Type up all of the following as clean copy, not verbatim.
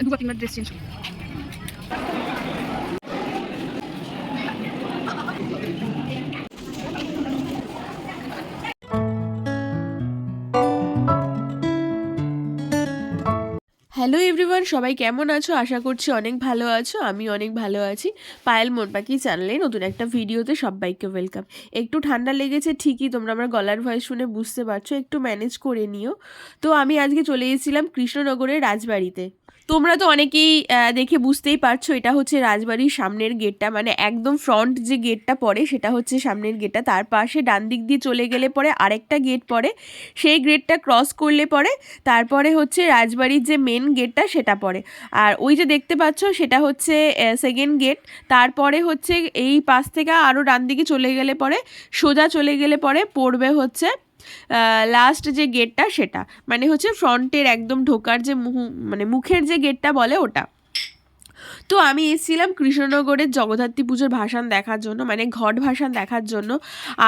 দুবার তিনবার dress change করি। হ্যালো এভরিওয়ান, সবাই কেমন আছো? আশা করছি অনেক ভালো আছো। আমি অনেক ভালো আছি। পায়েল মন পাখি চ্যানেলে নতুন একটা ভিডিওতে সবাইকে ওয়েলকাম। একটু ঠান্ডা লেগেছে ঠিকই, তোমরা আমার গলার ভয়েস শুনে বুঝতে পারছো, একটু ম্যানেজ করে নিও। তো আমি আজকে চলে এসেছিলাম কৃষ্ণনগরের রাজবাড়িতে। তোমরা তো অনেকেই দেখে বুঝতেই পারছো এটা হচ্ছে রাজবাড়ির সামনের গেটটা, মানে একদম ফ্রন্ট যে গেটটা পড়ে সেটা হচ্ছে সামনের গেটটা। তার পাশে ডান দিক দিয়ে চলে গেলে পরে আরেকটা গেট পড়ে, সেই গেটটা ক্রস করলে পরে তারপরে হচ্ছে রাজবাড়ির যে মেন গেটটা সেটা পড়ে। আর ওই যে দেখতে পাচ্ছ সেটা হচ্ছে সেকেন্ড গেট। তারপরে হচ্ছে এই পাশ থেকে আরও ডান দিকে চলে গেলে পরে, সোজা চলে গেলে পরে পড়বে হচ্ছে লাস্ট যে গেটটা সেটা, মানে হচ্ছে ফ্রন্টের একদম ঢোকার যে মানে মুখের যে গেটটা বলে ওটা। তো আমি এসেছিলাম কৃষ্ণনগরের জগদ্ধাত্রী পুজোর ভাসান দেখার জন্য, মানে ঘট ভাসান দেখার জন্য।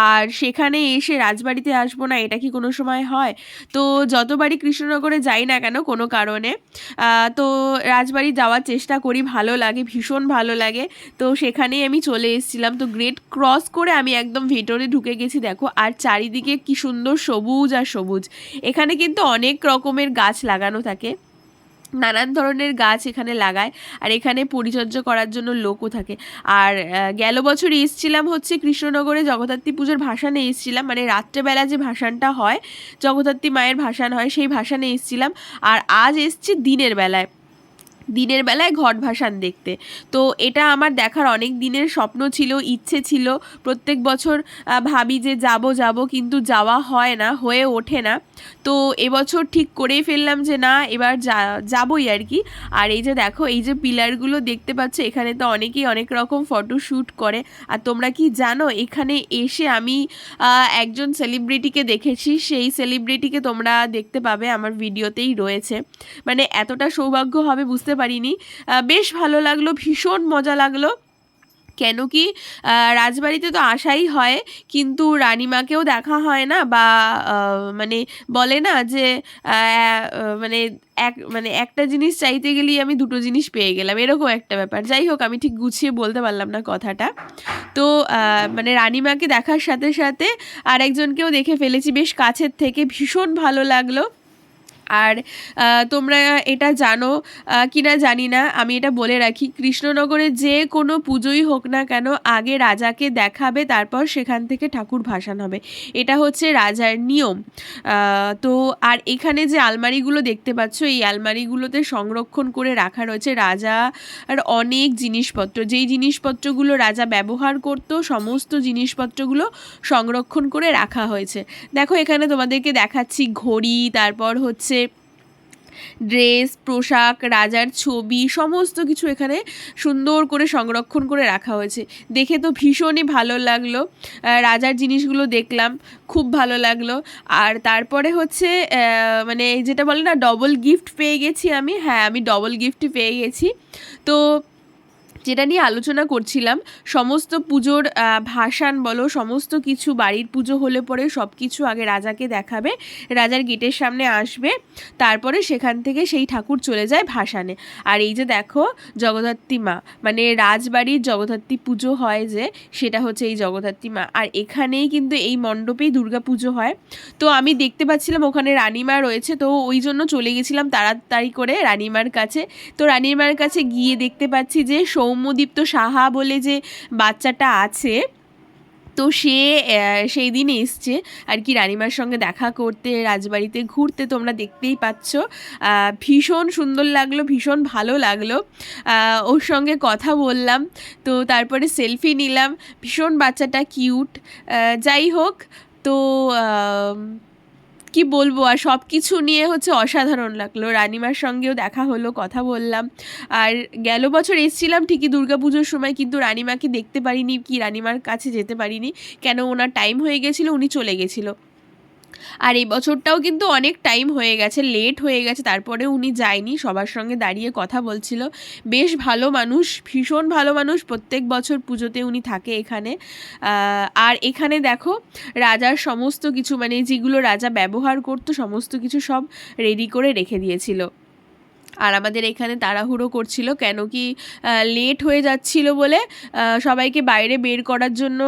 আর সেখানে এসে রাজবাড়িতে আসবো না, এটা কি কোনো সময় হয়? তো যতবারই কৃষ্ণনগরে যাই না কেন কোনো কারণে, তো রাজবাড়ি যাওয়ার চেষ্টা করি, ভালো লাগে, ভীষণ ভালো লাগে। তো সেখানেই আমি চলে এসেছিলাম। তো গেট ক্রস করে আমি একদম ভেতরে ঢুকে গেছি, দেখো। আর চারিদিকে কি সুন্দর সবুজ আর সবুজ। এখানে কিন্তু অনেক রকমের গাছ লাগানো থাকে, নানান ধরনের গাছ এখানে লাগায়। আর এখানে পরিচর্যা করার জন্য লোকও থাকে। আর গেল বছর এসেছিলাম হচ্ছে কৃষ্ণনগরে জগদ্ধাত্রী পুজোর ভাসানে এসেছিলাম, মানে রাত্রেবেলা যে ভাসানটা হয়, জগদ্ধাত্রী মায়ের ভাসান হয়, সেই ভাসানে এসেছিলাম। আর আজ এসছি দিনের বেলায় ঘট ভাসান দেখতে। তো এটা আমার দেখার অনেক দিনের স্বপ্ন ছিল, ইচ্ছে ছিল। প্রত্যেক বছর ভাবি যে যাব কিন্তু যাওয়া হয় না, হয়ে ওঠে না। তো এবছর ঠিক করেই ফেললাম যে না, এবার যাবই আর কি। আর এই যে দেখো, এই যে পিলারগুলো দেখতে পাচ্ছ, এখানে তো অনেকেই অনেক রকম ফটোশ্যুট করে। আর তোমরা কি জানো, এখানে এসে আমি একজন সেলিব্রিটিকে দেখেছি, সেই সেলিব্রিটিকে তোমরা দেখতে পাবে, আমার ভিডিওতেই রয়েছে। মানে এতটা সৌভাগ্য হবে বুঝতে পারিনি। বেশ ভালো লাগলো, ভীষণ মজা লাগলো। কেন কি রাজবাড়িতে তো আসাই হয়, কিন্তু রানীমাকেও দেখা হয় না, বা মানে বলে না যে মানে মানে একটা জিনিস চাইতে গেলেই আমি দুটো জিনিস পেয়ে গেলাম, এরকম একটা ব্যাপার। যাই হোক, আমি ঠিক গুছিয়ে বলতে পারলাম না কথাটা। তো মানে রানীমাকে দেখার সাথে সাথে আর একজনকেও দেখে ফেলেছি বেশ কাছের থেকে, ভীষণ ভালো লাগলো। আর তোমরা এটা জানো কি না জানি না, আমি এটা বলে রাখি, কৃষ্ণনগরে যে কোনো পুজোই হোক না কেন, আগে রাজাকে দেখাবে, তারপর সেখান থেকে ঠাকুর ভাসান হবে। এটা হচ্ছে রাজার নিয়ম। তো আর এখানে যে আলমারিগুলো দেখতে পাচ্ছ, এই আলমারিগুলোতে সংরক্ষণ করে রাখা রয়েছে রাজা আর অনেক জিনিসপত্র, যেই জিনিসপত্রগুলো রাজা ব্যবহার করত, সমস্ত জিনিসপত্রগুলো সংরক্ষণ করে রাখা হয়েছে। দেখো এখানে তোমাদেরকে দেখাচ্ছি ঘড়ি, তারপর হচ্ছে ড্রেস, পোশাক, রাজার ছবি, সমস্ত কিছু এখানে সুন্দর করে সংরক্ষণ করে রাখা হয়েছে। দেখে তো ভীষণই ভালো লাগলো। রাজার জিনিসগুলো দেখলাম, খুব ভালো লাগলো। আর তারপরে হচ্ছে মানে যেটা বলে না, ডবল গিফট পেয়ে গেছি আমি। হ্যাঁ, আমি ডবল গিফটই পেয়ে গেছি। তো যেটা নিয়ে আলোচনা করছিলাম, সমস্ত পুজোর ভাসান বলো, সমস্ত কিছু বাড়ির পুজো হলে পরে সব কিছু আগে রাজাকে দেখাবে, রাজার গেটের সামনে আসবে, তারপরে সেখান থেকে সেই ঠাকুর চলে যায় ভাসানে। আর এই যে দেখো, জগদ্ধাত্রী মা, মানে রাজবাড়ির জগদ্ধাত্রী পুজো হয় যে, সেটা হচ্ছে এই জগদ্ধাত্রী মা। আর এখানেই কিন্তু এই মণ্ডপেই দুর্গা পুজো হয়। তো আমি দেখতে পাচ্ছিলাম ওখানে রানীমা রয়েছে, তো ওই জন্য চলে গেছিলাম তাড়াতাড়ি করে রানীমার কাছে। তো রানীমার কাছে গিয়ে দেখতে পাচ্ছি যে সৌম্যদীপ্ত সাহা বলে যে বাচ্চাটা আছে, তো সে সেই দিন এসছে আর কি রানীমার সঙ্গে দেখা করতে, রাজবাড়িতে ঘুরতে। তোমরা দেখতেই পাচ্ছ, ভীষণ সুন্দর লাগলো, ভীষণ ভালো লাগলো। ওর সঙ্গে কথা বললাম, তো তারপরে সেলফি নিলাম, ভীষণ বাচ্চাটা কিউট। যাই হোক, তো কি বলবো, আর সব কিছু নিয়ে হচ্ছে অসাধারণ লাগলো। রানীমার সঙ্গেও দেখা হলো, কথা বললাম। আর গেল বছর এসেছিলাম ঠিকই দুর্গাপুজোর সময়, কিন্তু রানীমাকে দেখতে পারিনি, কি রানীমার কাছে যেতে পারিনি, কেন ওনার টাইম হয়ে গেছিলো, উনি চলে গেছিলো। আর এই বছরটাও কিন্তু অনেক টাইম হয়ে গেছে, লেট হয়ে গেছে, তারপরেও উনি যায়নি, সবার সঙ্গে দাঁড়িয়ে কথা বলছিল। বেশ ভালো মানুষ, ভীষণ ভালো মানুষ, প্রত্যেক বছর পুজোতে উনি থাকে এখানে। আর এখানে দেখো, রাজার সমস্ত কিছু, মানে যেগুলো রাজা ব্যবহার করতো সমস্ত কিছু সব রেডি করে রেখে দিয়েছিল। আর আমাদের এখানে তাড়াহুড়ো করছিল, কেন কি লেট হয়ে যাচ্ছিল বলে সবাইকে বাইরে বের করার জন্য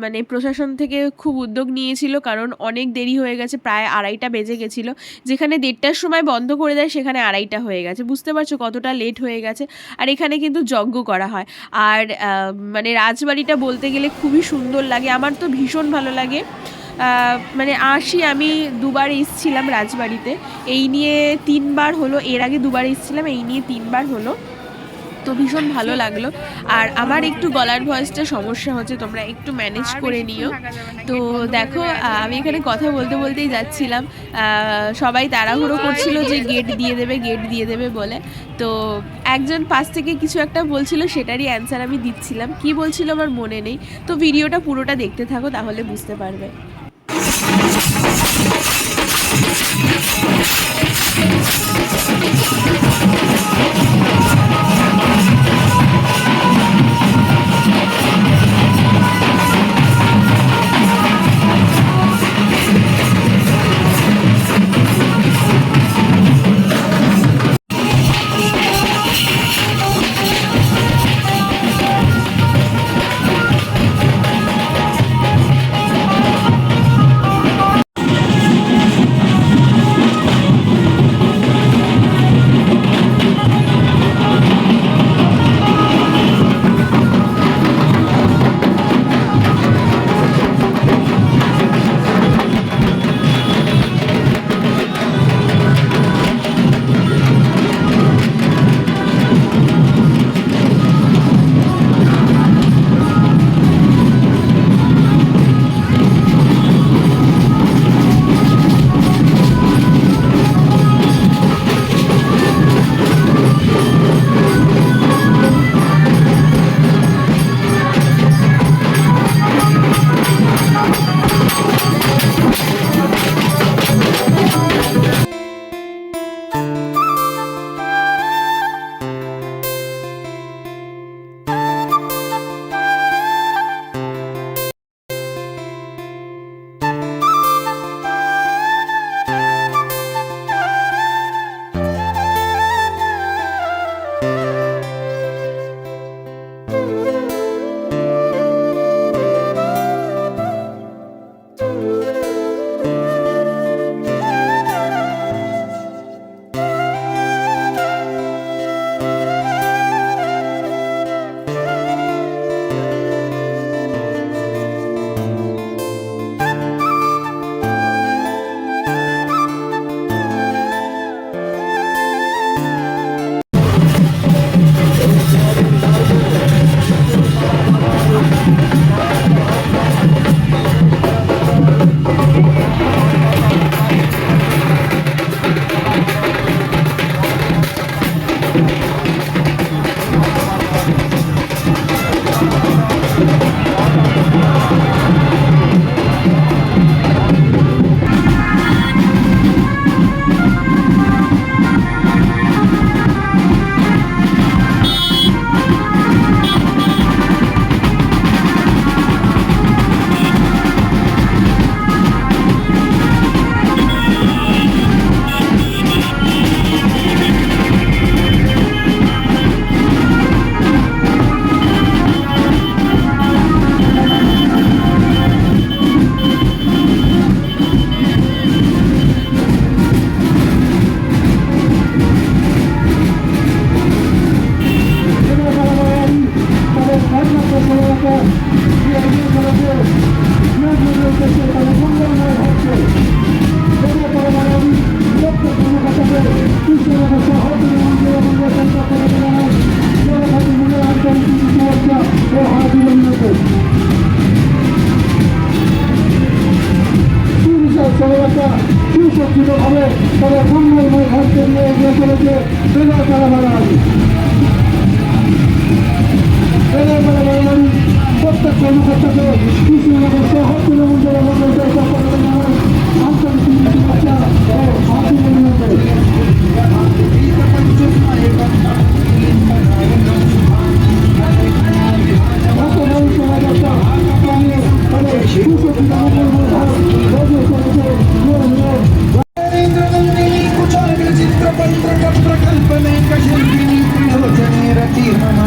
মানে প্রশাসন থেকে খুব উদ্যোগ নিয়েছিল, কারণ অনেক দেরি হয়ে গেছে, প্রায় 2:30 বেজে গেছিলো। যেখানে 1:30টার সময় বন্ধ করে দেয় সেখানে 2:30 হয়ে গেছে, বুঝতে পারছো কতটা লেট হয়ে গেছে। আর এখানে কিন্তু যজ্ঞ করা হয়। আর মানে রাজবাড়িটা বলতে গেলে খুবই সুন্দর লাগে, আমার তো ভীষণ ভালো লাগে। মানে আমি 2বার এসেছিলাম রাজবাড়িতে, এই নিয়ে 3বার হলো, এর আগে 2বার এসেছিলাম, এই নিয়ে 3বার হলো। তো ভীষণ ভালো লাগলো। আর আমার একটু গলার ভয়েসটা সমস্যা হচ্ছে, তোমরা একটু ম্যানেজ করে নিও। তো দেখো আমি এখানে কথা বলতে বলতেই যাচ্ছিলাম, সবাই তাড়াহুড়ো করছিল যে গেট দিয়ে দেবে বলে। তো একজন পাশ থেকে কিছু একটা বলছিল, সেটারই অ্যান্সার আমি দিচ্ছিলাম, কি বলছিল আমার মনে নেই। তো ভিডিওটা পুরোটা দেখতে থাকো, তাহলে বুঝতে পারবে। সুসজ্জিতভাবে তারা মঙ্গলময় ঘরকে নিয়ে এগিয়ে চলেছে বেলা তারা বাড়াবাড়ি প্রত্যেক কর্মকর্তাকে কৃষ্ণনগর শহর তৃণমূল জেলা কংগ্রেসের পক্ষ থেকে আন্তরিক শুভেচ্ছা ও অভিনন্দন করে চিত্রপত্র জি